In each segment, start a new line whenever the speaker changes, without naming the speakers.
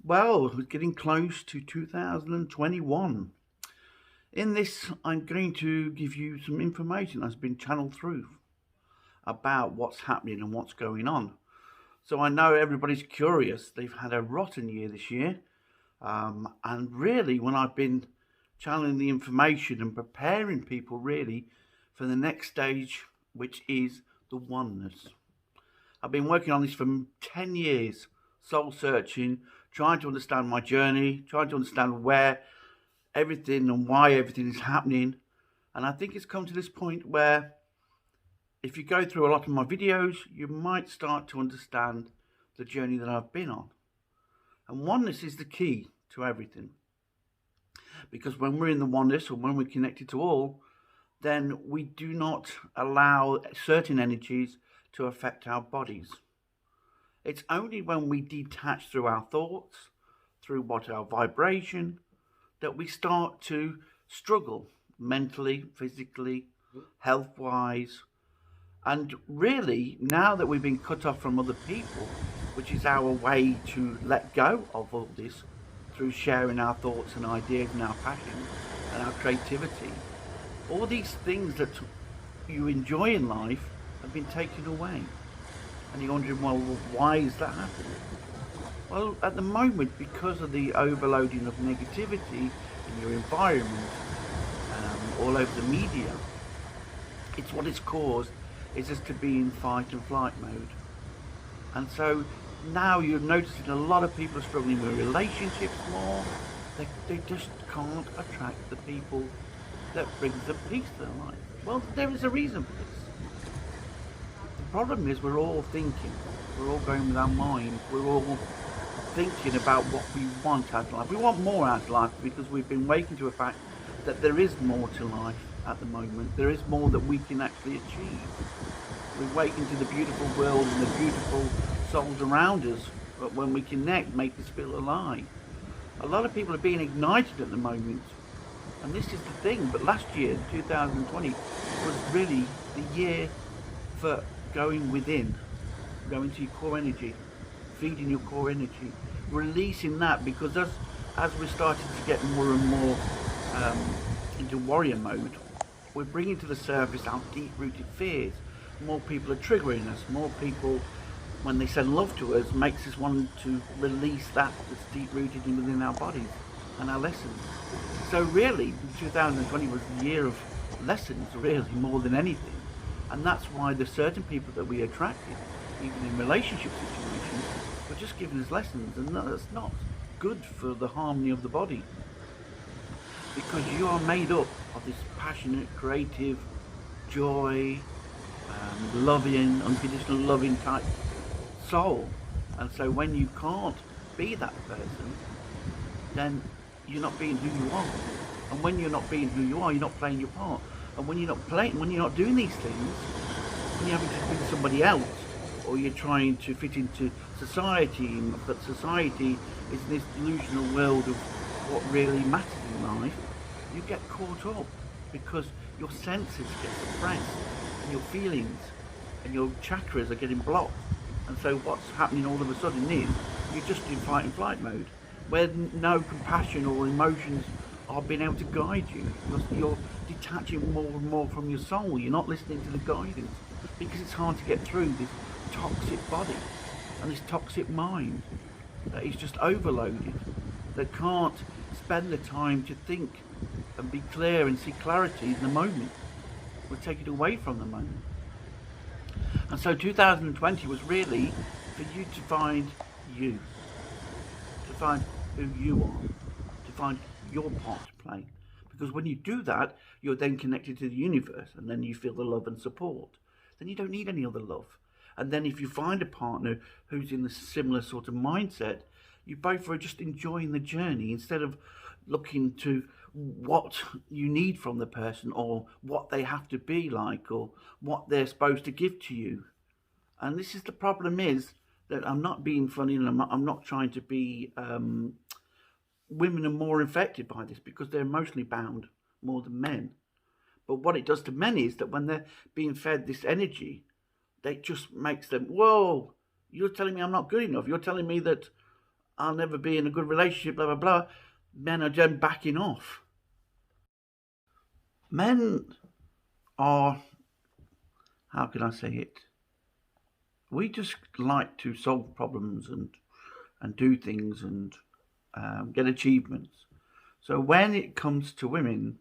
Well, we're getting close to 2021. In this, I'm going to give you some information that's been channeled through about what's happening and what's going on. So I know everybody's curious. They've had a rotten year this year. And really, when I've been channeling the information and preparing people really for the next stage, which is the oneness. I've been working on this for 10 years, soul searching, trying to understand my journey, trying to understand where everything and why everything is happening. And I think it's come to this point where if you go through a lot of my videos, you might start to understand the journey that I've been on. And oneness is the key to everything. Because when we're in the oneness, or when we're connected to all, then we do not allow certain energies to affect our bodies. It's only when we detach through our thoughts, through what our vibration, that we start to struggle mentally, physically, health-wise. And really, now that we've been cut off from other people, which is our way to let go of all this through sharing our thoughts and ideas and our passions and our creativity, all these things that you enjoy in life have been taken away. And you're wondering, well, why is that happening? Well, at the moment, because of the overloading of negativity in your environment, all over the media, it's what it's caused is us to be in fight and flight mode. And so now you're noticing a lot of people are struggling with relationships more. They just can't attract the people that brings the peace to their life. Well, there is a reason for this. The problem is we're all thinking. We're all going with our mind. We're all thinking about what we want out of life. We want more out of life because we've been waking to a fact that there is more to life at the moment. There is more that we can actually achieve. We're waking to the beautiful world and the beautiful souls around us, but when we connect, make us feel alive. A lot of people are being ignited at the moment, and this is the thing. But last year, 2020, was really the year for going within, going to your core energy, feeding your core energy, releasing that, because as we're starting to get more and more into warrior mode, we're bringing to the surface our deep-rooted fears. More people are triggering us. More people, when they send love to us, makes us want to release that that's deep-rooted within our bodies and our lessons. So really, 2020 was the year of lessons, really, more than anything. And that's why there's certain people that we attracted, even in relationship situations, were just giving us lessons. And that's not good for the harmony of the body. Because you are made up of this passionate, creative, joy, loving, unconditional loving type soul. And so when you can't be that person, then you're not being who you are. And when you're not being who you are, you're not playing your part. And when you're not doing these things, when you're having to be somebody else, or you're trying to fit into society, but society is this delusional world of what really matters in life, you get caught up because your senses get suppressed, and your feelings and your chakras are getting blocked. And so what's happening all of a sudden is you're just in fight and flight mode, where no compassion or emotions are being able to guide you. You're detaching more and more from your soul. You're not listening to the guidance because it's hard to get through this toxic body and this toxic mind that is just overloaded, that can't spend the time to think and be clear and see clarity in the moment. We're taken away from the moment. And so 2020 was really for you to find you, to find who you are, to find your part to play. Because when you do that, you're then connected to the universe, and then you feel the love and support. Then you don't need any other love. And then if you find a partner who's in the similar sort of mindset, you both are just enjoying the journey instead of looking to what you need from the person, or what they have to be like, or what they're supposed to give to you. And this is the problem, is that I'm not being funny, and I'm not trying to be women are more affected by this because they're emotionally bound more than men. But what it does to men is that when they're being fed this energy, it just makes them, whoa, you're telling me I'm not good enough. You're telling me that I'll never be in a good relationship, blah, blah, blah, men are then backing off. Men are, how can I say it? We just like to solve problems and do things and get achievements. So when it comes to women,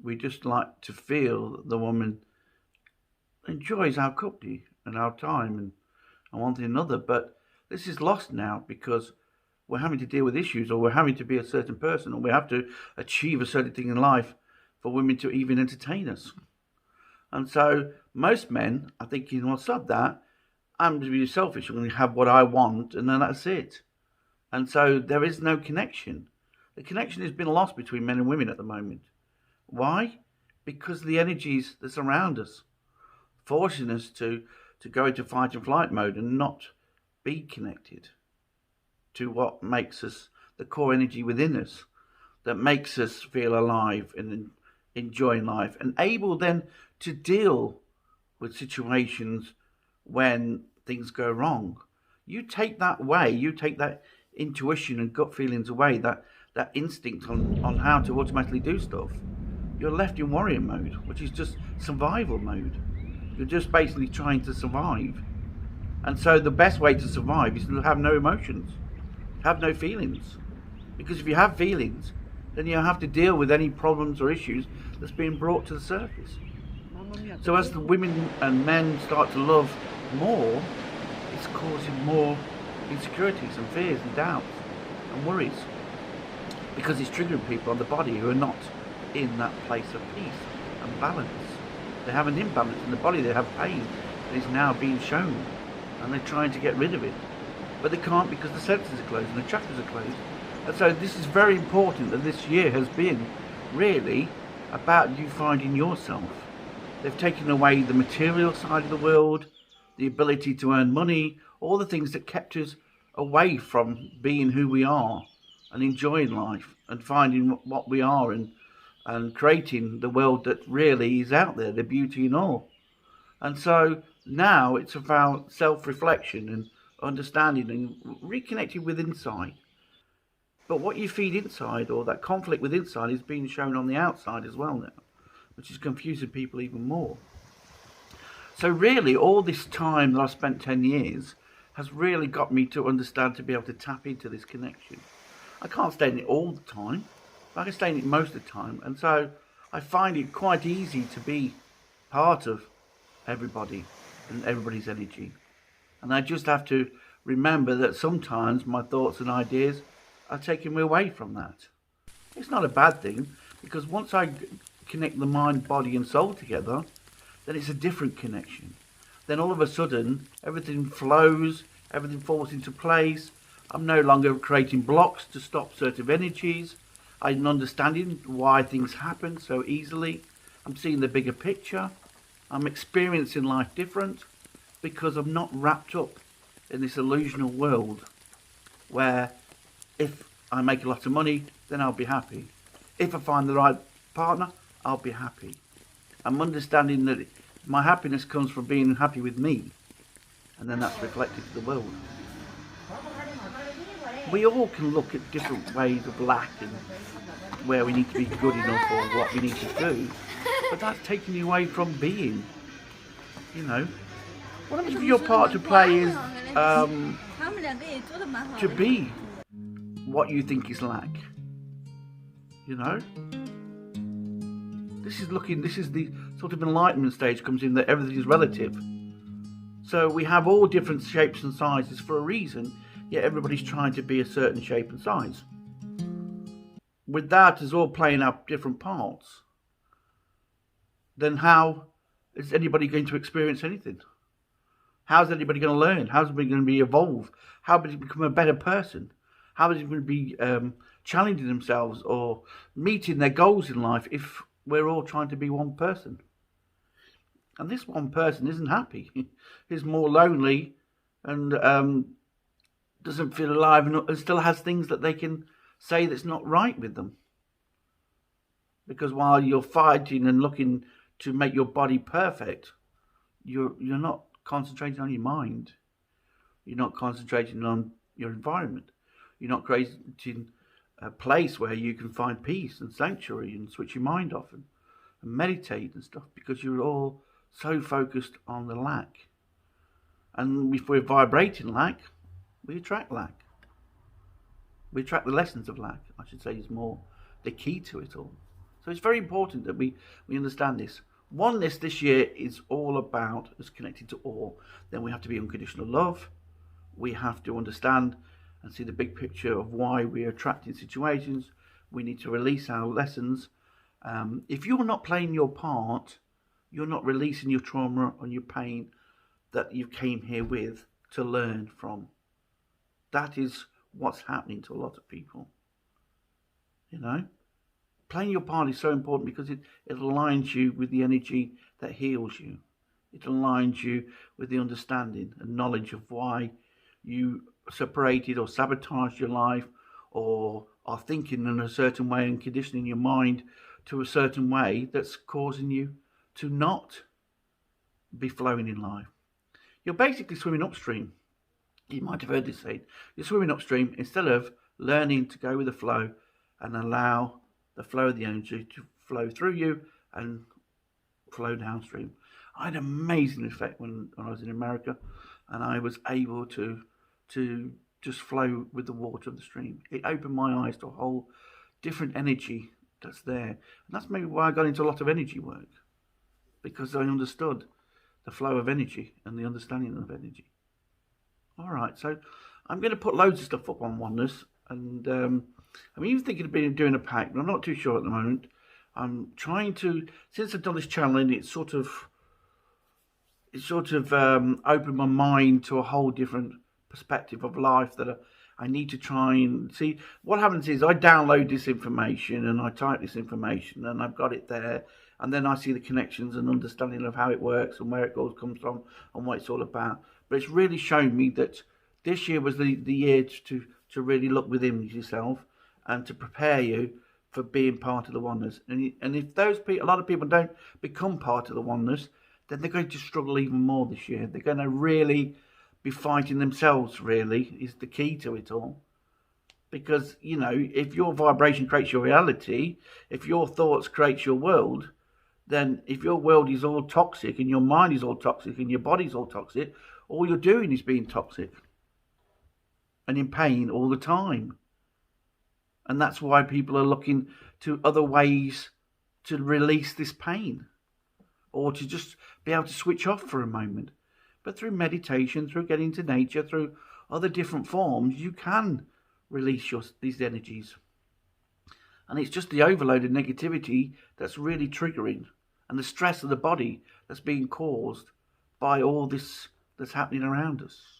we just like to feel that the woman enjoys our company and our time and one thing and another. But this is lost now because we're having to deal with issues, or we're having to be a certain person, or we have to achieve a certain thing in life for women to even entertain us. And so most men are thinking, well, sod that, I'm going to be selfish, I'm going to have what I want, and then that's it. And so there is no connection. The connection has been lost between men and women at the moment. Why? Because the energies that surround us, forcing us to go into fight and flight mode and not be connected to what makes us, the core energy within us, that makes us feel alive and enjoying life, and able then to deal with situations when things go wrong. You take that away, you take that intuition and gut feelings away, that instinct on how to automatically do stuff, you're left in warrior mode, which is just survival mode. You're just basically trying to survive. And so the best way to survive is to have no emotions, have no feelings. Because if you have feelings, then you have to deal with any problems or issues that's being brought to the surface. So as the women and men start to love more, it's causing more insecurities and fears and doubts and worries, because it's triggering people on the body who are not in that place of peace and balance. They have an imbalance in the body, they have pain that is now being shown, and they're trying to get rid of it. But they can't, because the senses are closed and the chakras are closed. And so this is very important, that this year has been really about you finding yourself. They've taken away the material side of the world, the ability to earn money, all the things that kept us away from being who we are and enjoying life and finding what we are and creating the world that really is out there, the beauty and all. And so now it's about self-reflection and understanding and reconnecting with inside. But what you feed inside, or that conflict with inside, is being shown on the outside as well now, which is confusing people even more. So really, all this time that I've spent 10 years has really got me to understand, to be able to tap into this connection. I can't stay in it all the time, but I can stay in it most of the time. And so I find it quite easy to be part of everybody and everybody's energy. And I just have to remember that sometimes my thoughts and ideas are taking me away from that. It's not a bad thing, because once I connect the mind, body and soul together, then it's a different connection. Then all of a sudden, everything flows, everything falls into place. I'm no longer creating blocks to stop certain energies. I'm understanding why things happen so easily. I'm seeing the bigger picture. I'm experiencing life different, because I'm not wrapped up in this illusional world where if I make a lot of money, then I'll be happy. If I find the right partner, I'll be happy. I'm understanding that my happiness comes from being happy with me, and then that's reflected to the world. We all can look at different ways of lack and where we need to be good enough or what we need to do, but that's taking you away from being, you know. What if your part to play is to be what you think is lack, you know? This is the sort of enlightenment stage comes in, that everything is relative. So we have all different shapes and sizes for a reason, yet everybody's trying to be a certain shape and size. With that as all playing out different parts, then how is anybody going to experience anything? How's anybody going to learn? How's anybody going to be evolved? How is it become a better person? How is it going to be challenging themselves or meeting their goals in life if we're all trying to be one person? And this one person isn't happy. He's more lonely and doesn't feel alive, and still has things that they can say that's not right with them. Because while you're fighting and looking to make your body perfect, you're not concentrating on your mind. You're not concentrating on your environment. You're not creating a place where you can find peace and sanctuary and switch your mind off and meditate and stuff, because you're all so focused on the lack. And if we're vibrating lack, we attract lack. We attract the lessons of lack, I should say, is more the key to it all. So it's very important that we understand this. Oneness this year is all about us connected to all. Then we have to be unconditional love. We have to understand and see the big picture of why we're attracting situations. We need to release our lessons. If you're not playing your part, you're not releasing your trauma and your pain that you came here with to learn from. That is what's happening to a lot of people. You know, playing your part is so important because it aligns you with the energy that heals you. It aligns you with the understanding and knowledge of why you separated or sabotaged your life, or are thinking in a certain way and conditioning your mind to a certain way that's causing you to not be flowing in life. You're basically swimming upstream. You might have heard this saying. You're swimming upstream instead of learning to go with the flow and allow the flow of the energy to flow through you and flow downstream. I had an amazing effect when I was in America, and I was able to just flow with the water of the stream. It opened my eyes to a whole different energy that's there. And that's maybe why I got into a lot of energy work, because I understood the flow of energy and the understanding of energy. All right, so I'm going to put loads of stuff up on oneness, and I'm even thinking of doing a pack, but I'm not too sure at the moment. I'm trying to, since I've done this channeling, it's sort of opened my mind to a whole different perspective of life that I need to try and see. What happens is I download this information and I type this information and I've got it there, and then I see the connections and understanding of how it works and where it comes from and what it's all about. But it's really shown me that this year was the year to really look within yourself and to prepare you for being part of the oneness. And if those people, a lot of people don't become part of the oneness, then they're going to struggle even more this year. They're going to really be fighting themselves, really, is the key to it all. Because, you know, if your vibration creates your reality, if your thoughts create your world, then if your world is all toxic and your mind is all toxic and your body's all toxic, all you're doing is being toxic and in pain all the time. And that's why people are looking to other ways to release this pain, or to just be able to switch off for a moment. But through meditation, through getting into nature, through other different forms, you can release these energies. And it's just the overload of negativity that's really triggering, and the stress of the body that's being caused by all this that's happening around us.